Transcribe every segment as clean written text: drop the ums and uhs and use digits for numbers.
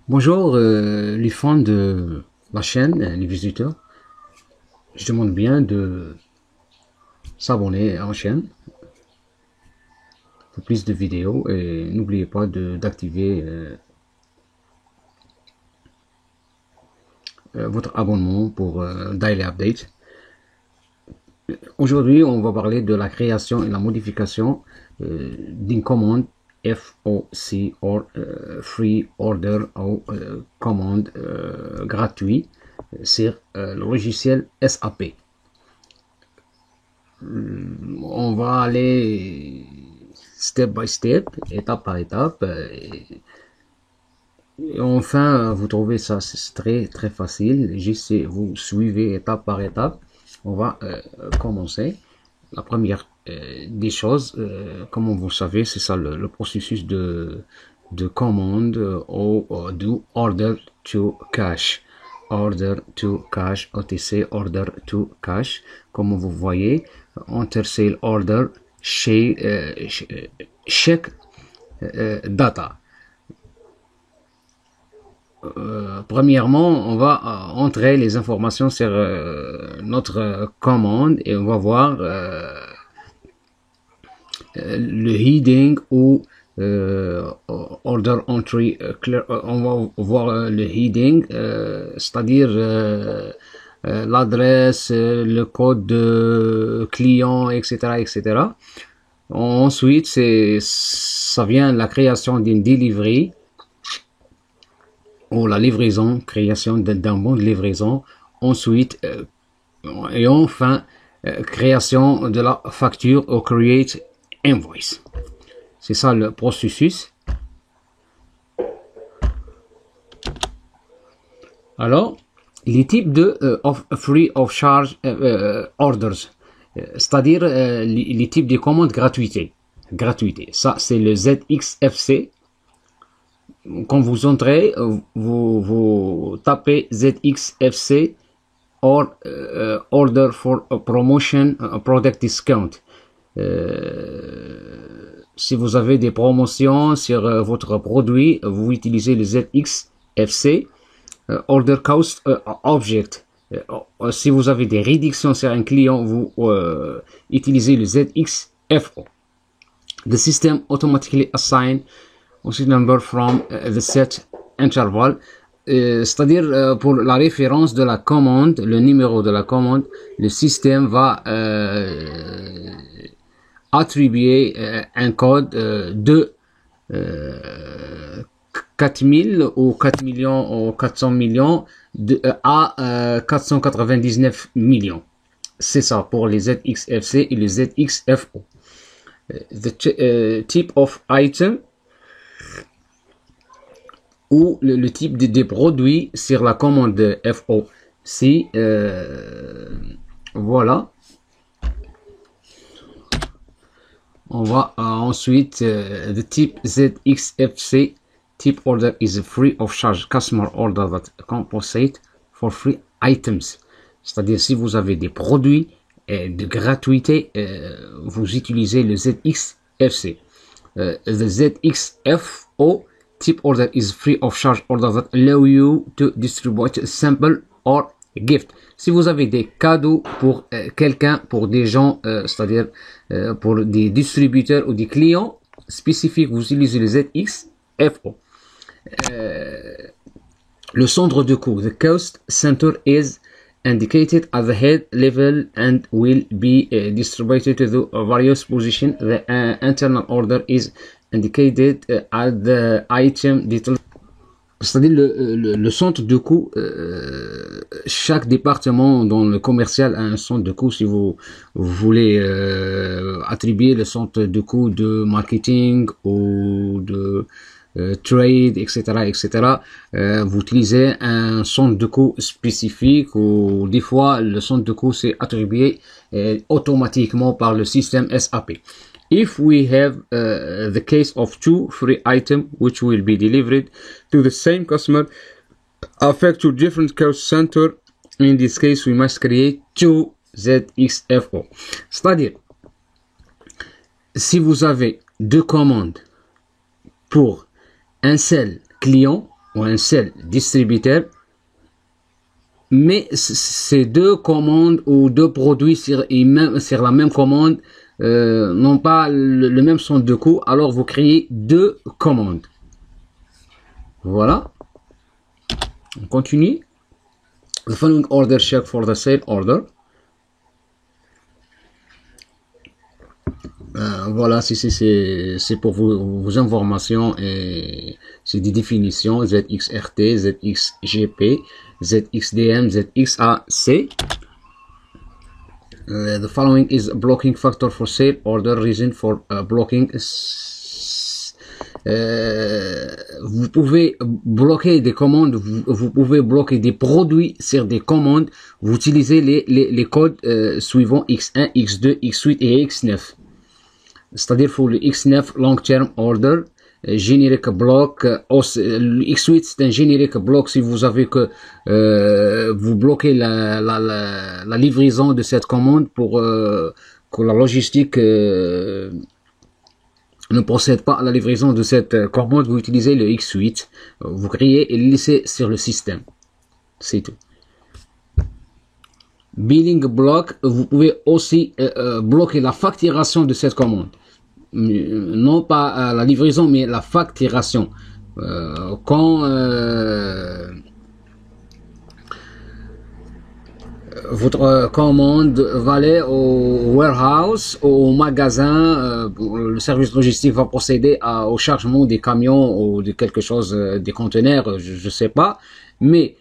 Bonjour les fans de la chaîne, les visiteurs. Je demande bien de s'abonner à la chaîne pour plus de vidéos et n'oubliez pas d'activer votre abonnement pour Daily Update. Aujourd'hui, on va parler de la création et la modification d'une commande FOC or Free Order ou commande gratuite sur le logiciel SAP. On va aller step by step, étape par étape. Et enfin, vous trouvez ça, c'est très facile. Juste vous suivez étape par étape. On va commencer. La première des choses, comme vous savez, c'est ça le processus de commande ou do order to cache. Order to cache, OTC, order to cache. Comme vous voyez, enter sale order, check data. Premièrement, on va entrer les informations sur notre commande et on va voir le heading ou order entry on va voir le heading, c'est-à-dire l'adresse, le code de client, etc. Ensuite, ça vient de la création d'une delivery ou la livraison, création d'un bon de livraison. Ensuite, et enfin, création de la facture ou create invoice. C'est ça le processus. Alors, les types de free of charge orders, c'est-à-dire les types de commandes gratuités. Ça, c'est le ZXFC. Quand vous entrez, vous tapez ZXFC or order for a promotion, a product discount. Si vous avez des promotions sur votre produit, vous utilisez le ZXFC. Order cost object. Si vous avez des réductions sur un client, vous utilisez le ZXFO. The system automatically assign number from the set interval. C'est-à-dire pour la référence de la commande, le numéro de la commande, le système va attribuer un code de 4000 ou 4 millions ou 400 millions à 499 millions. C'est ça pour les ZXFC et les ZXFO. The type of item ou le type des produits sur la commande de FOC. Voilà. On va ensuite the type ZXFC type order is free of charge customer order that compensate for free items. C'est-à-dire si vous avez des produits de gratuité, vous utilisez le ZXFC. The ZXFO type order is free of charge order that allow you to distribute sample or gift. Si vous avez des cadeaux pour quelqu'un, pour des gens, c'est-à-dire pour des distributeurs ou des clients spécifiques, vous utilisez le ZXFO. Le centre de coût, the cost center is indicated at the head level and will be distributed to the various positions. The internal order is indicated at the item detail. C'est-à-dire le centre de coût, chaque département dans le commercial a un centre de coût. Si vous voulez attribuer le centre de coût de marketing ou de trade, etc., vous utilisez un centre de coût spécifique ou des fois le centre de coût c'est attribué automatiquement par le système SAP. If we have the case of two free items which will be delivered to the same customer affect two different cost center, in this case we must create two ZXFO. C'est-à-dire, si vous avez deux commandes pour un seul client, ou un seul distributeur, mais ces deux commandes ou deux produits sur la même commande n'ont pas le même centre de coût, alors vous créez deux commandes. Voilà. On continue. The following order check for the sale order. Voilà, c'est pour vos informations et c'est des définitions ZXRT, ZXGP, ZXDM, ZXAC. The following is blocking factor for sale order. Reason for blocking. Vous pouvez bloquer des commandes, vous pouvez bloquer des produits sur des commandes. Vous utilisez les codes suivants X1, X2, X8 et X9. C'est-à-dire pour le X9 long term order, generic block, le X8 c'est un generic block si vous avez que vous bloquez la livraison de cette commande pour que la logistique ne procède pas à la livraison de cette commande. Vous utilisez le X8, vous créez et le laissez sur le système, c'est tout. Billing block, vous pouvez aussi bloquer la facturation de cette commande. Non pas la livraison, mais la facturation. Quand votre commande va aller au warehouse, au magasin, le service logistique va procéder au chargement des camions ou de quelque chose, des conteneurs, je sais pas, mais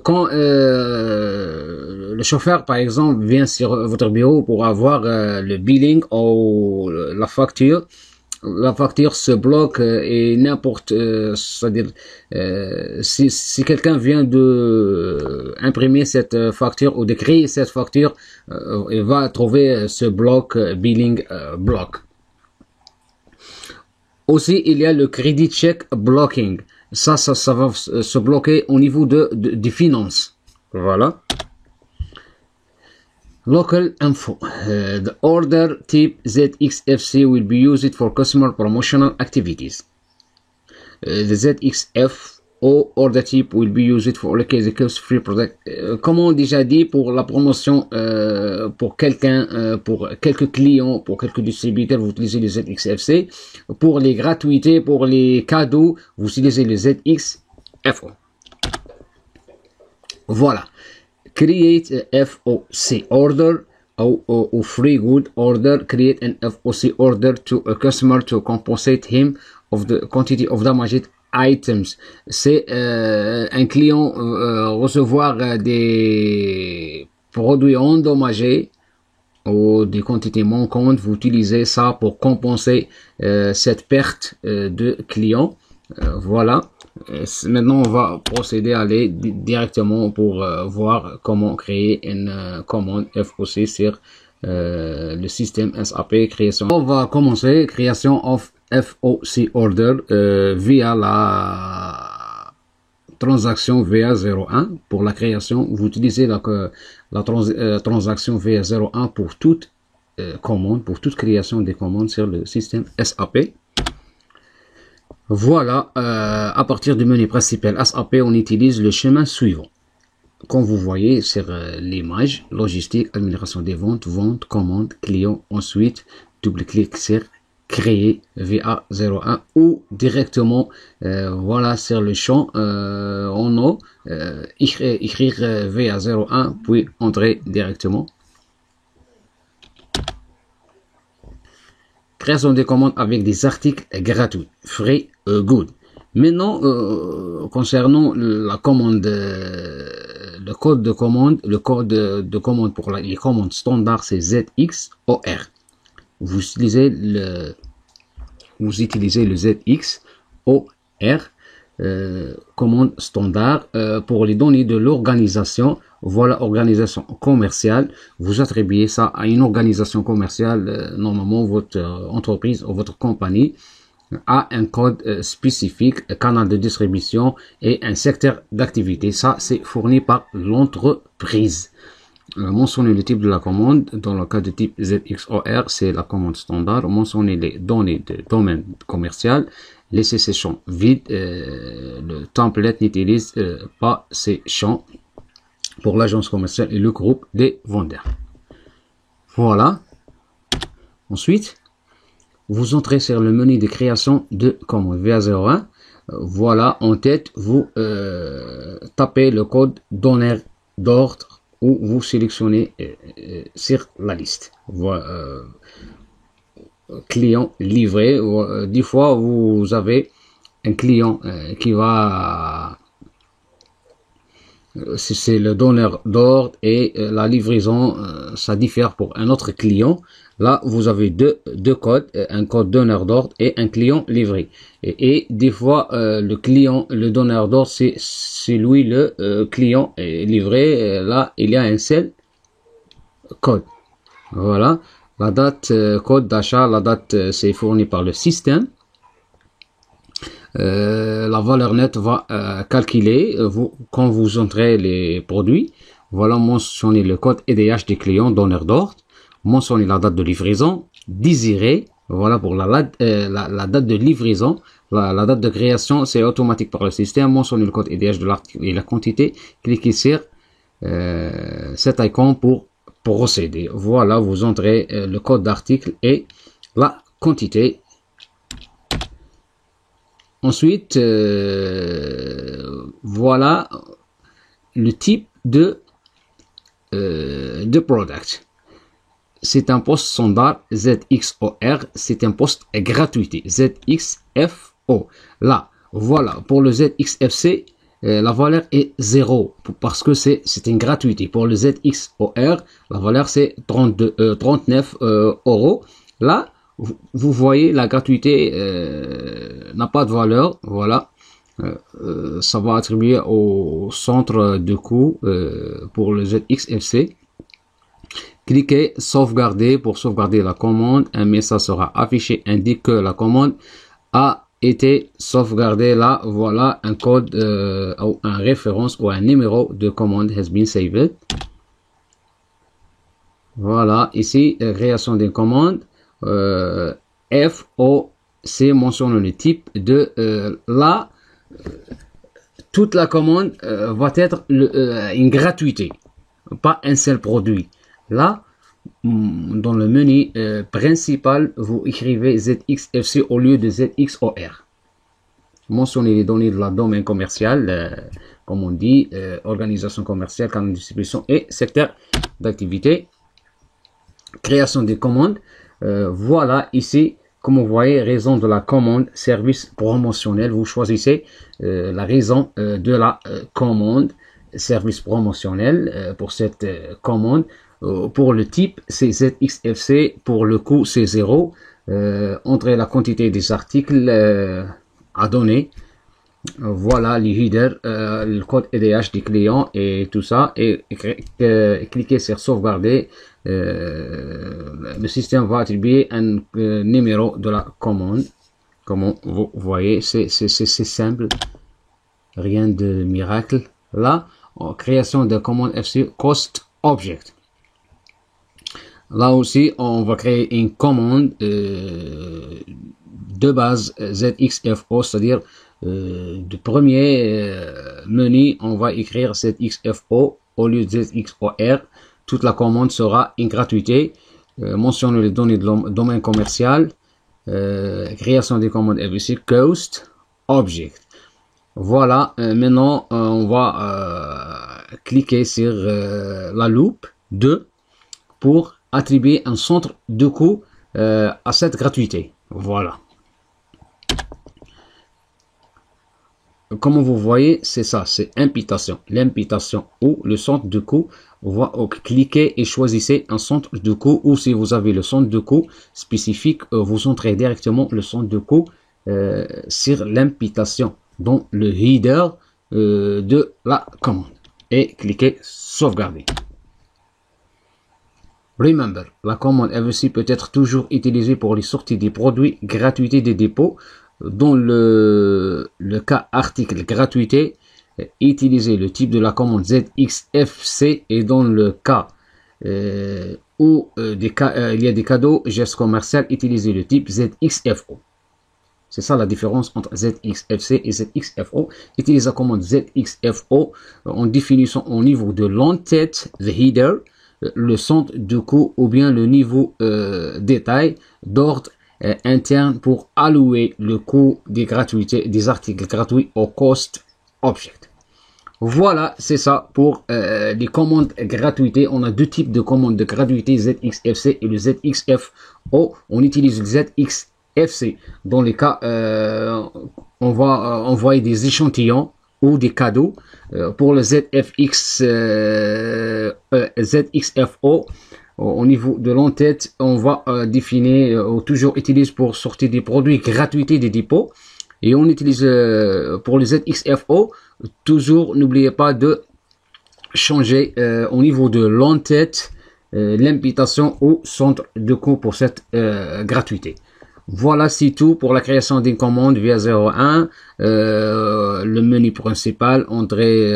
quand le chauffeur par exemple vient sur votre bureau pour avoir le billing ou la facture se bloque et n'importe, c'est-à-dire si quelqu'un vient de imprimer cette facture ou de créer cette facture, il va trouver ce bloc billing block. Aussi il y a le credit check blocking. Ça va se bloquer au niveau des finances. Voilà. Local info. The order type ZXFC will be used for customer promotional activities. The ZXFO order type will be used for le free product. Comme on déjà dit, pour la promotion, pour quelqu'un, pour quelques clients, pour quelques distributeurs, vous utilisez le ZXFC. Pour les gratuités, pour les cadeaux, vous utilisez le ZXFO. Voilà. Create a FOC order or free good order. Create an FOC order to a customer to compensate him of the quantity of damaged items. C'est un client recevoir des produits endommagés ou des quantités manquantes. Vous utilisez ça pour compenser cette perte de client. Voilà. Maintenant, on va procéder à aller directement pour voir comment créer une commande FOC sur le système SAP création. On va commencer création of FOC order via la transaction VA01. Pour la création, vous utilisez la transaction VA01 pour toute commande, pour toute création des commandes sur le système SAP. Voilà, à partir du menu principal SAP, on utilise le chemin suivant. Comme vous voyez sur l'image, logistique, administration des ventes, vente, commande, client. Ensuite, double-clic sur créer VA01 ou directement, voilà, sur le champ en haut, écrire VA01, puis entrer directement. Création des commandes avec des articles gratuits, free good. Maintenant, concernant la commande, le code de commande, pour les commandes standards, c'est ZXOR. Vous utilisez le ZXOR, commande standard, pour les données de l'organisation. Voilà, organisation commerciale. Vous attribuez ça à une organisation commerciale. Normalement, votre entreprise ou votre compagnie a un code spécifique, un canal de distribution et un secteur d'activité. Ça, c'est fourni par l'entreprise. Mentionner le type de la commande. Dans le cas de type ZXOR, c'est la commande standard. Mentionner les données de domaine commercial laissez ces champs vides. Le template n'utilise pas ces champs pour l'agence commerciale et le groupe des vendeurs. Voilà. Ensuite, vous entrez sur le menu de création de commande VA01. Voilà, en tête, vous tapez le code donneur d'ordre ou vous sélectionnez sur la liste. Voilà, client livré. Des fois, vous avez un client qui va... c'est le donneur d'ordre et la livraison, ça diffère pour un autre client. Là, vous avez deux codes, un code donneur d'ordre et un client livré. Et des fois, le donneur d'ordre, c'est lui le client livré. Là, il y a un seul code. Voilà. La date, code d'achat, la date, c'est fourni par le système. La valeur nette va calculer quand vous entrez les produits. Voilà, mentionner le code EDH des clients donneur d'ordre, mentionner la date de livraison, désirer, voilà pour la date de livraison, la date de création c'est automatique par le système, mentionner le code EDH de l'article et la quantité, cliquez sur cet icône pour procéder. Voilà, vous entrez le code d'article et la quantité. Ensuite, voilà le type de product. C'est un poste standard ZXOR, c'est un poste gratuité ZXFO. Là, voilà, pour le ZXFC, la valeur est 0 parce que c'est une gratuité. Pour le ZXOR, la valeur c'est 39 euros. Là, vous voyez, la gratuité n'a pas de valeur. Voilà, ça va attribuer au centre de coût pour le ZXFC. Cliquez sauvegarder pour sauvegarder la commande. Un message sera affiché indique que la commande a été sauvegardée. Là, voilà un code ou un référence ou un numéro de commande has been saved. Voilà, ici création d'une commande. FOC mentionne le type de toute la commande va être une gratuité, pas un seul produit. Là, dans le menu principal, vous écrivez ZXFC au lieu de ZXOR. Mentionnez les données de la domaine commercial, comme on dit, organisation commerciale, canal de distribution et secteur d'activité. Création des commandes. Voilà ici, comme vous voyez, raison de la commande, service promotionnel. Vous choisissez la raison de la commande, service promotionnel pour cette commande. Pour le type, c'est ZXFC. Pour le coût, c'est 0. Entrez la quantité des articles à donner. Voilà les headers, le code EDH du client et tout ça. Et cliquez sur sauvegarder. Le système va attribuer un numéro de la commande. Comme vous voyez, c'est simple. Rien de miracle. Là, création de commande FC Cost Object. Là aussi, on va créer une commande de base ZXFO, c'est-à-dire du premier menu, on va écrire ZXFO au lieu de ZXOR. Toute la commande sera une gratuité. Mentionne les données de domaine commercial. Création des commandes FBC Cost Object. Voilà, maintenant on va cliquer sur la loupe 2 pour attribuer un centre de coût à cette gratuité. Voilà. Comme vous voyez, c'est ça, c'est imputation. L'imputation ou le centre de coût, cliquez et choisissez un centre de coût, ou si vous avez le centre de coût spécifique, vous entrez directement le centre de coût sur l'imputation dans le header de la commande et cliquez sauvegarder. Remember, la commande FBC peut être toujours utilisée pour les sorties des produits, gratuité des dépôts. Dans le cas article gratuité, utilisez le type de la commande ZXFC, et dans le cas où il y a des cadeaux, geste commercial, utilisez le type ZXFO. C'est ça la différence entre ZXFC et ZXFO. Utilise la commande ZXFO en définissant au niveau de l'entête, the header, le centre de coût ou bien le niveau détail d'ordre interne pour allouer le coût des gratuités des articles gratuits au cost object. Voilà, c'est ça pour les commandes gratuités. On a deux types de commandes de gratuité, ZXFC et le ZXFO. On utilise le ZXFC dans les cas on va envoyer des échantillons ou des cadeaux. Pour le ZXFO, au niveau de l'entête, on va définir ou toujours utiliser pour sortir des produits gratuités des dépôts. Et on utilise pour le ZXFO, toujours n'oubliez pas de changer au niveau de l'entête l'imputation au centre de coût pour cette gratuité. Voilà, c'est tout pour la création d'une commande via 01. Le menu principal, entrer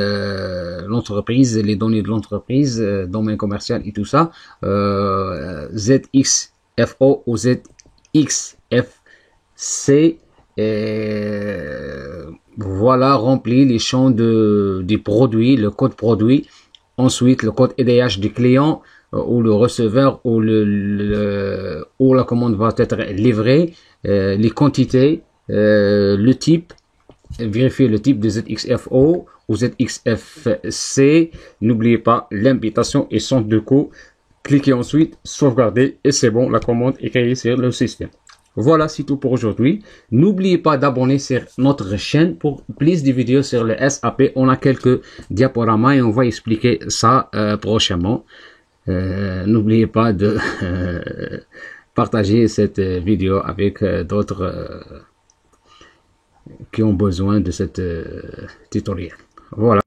l'entreprise, les données de l'entreprise, domaine commercial et tout ça. ZXFO ou ZXFC. Voilà, remplir les champs des produits, le code produit, ensuite le code EDH du client ou le receveur où où la commande va être livrée, les quantités, le type, vérifier le type de ZXFO ou ZXFC, n'oubliez pas l'imputation et centre de coût, cliquez ensuite sauvegarder et c'est bon, la commande est créée sur le système. Voilà, c'est tout pour aujourd'hui. N'oubliez pas d'abonner sur notre chaîne pour plus de vidéos sur le SAP. On a quelques diaporamas et on va expliquer ça prochainement. N'oubliez pas de partager cette vidéo avec d'autres qui ont besoin de cette tutoriel. Voilà.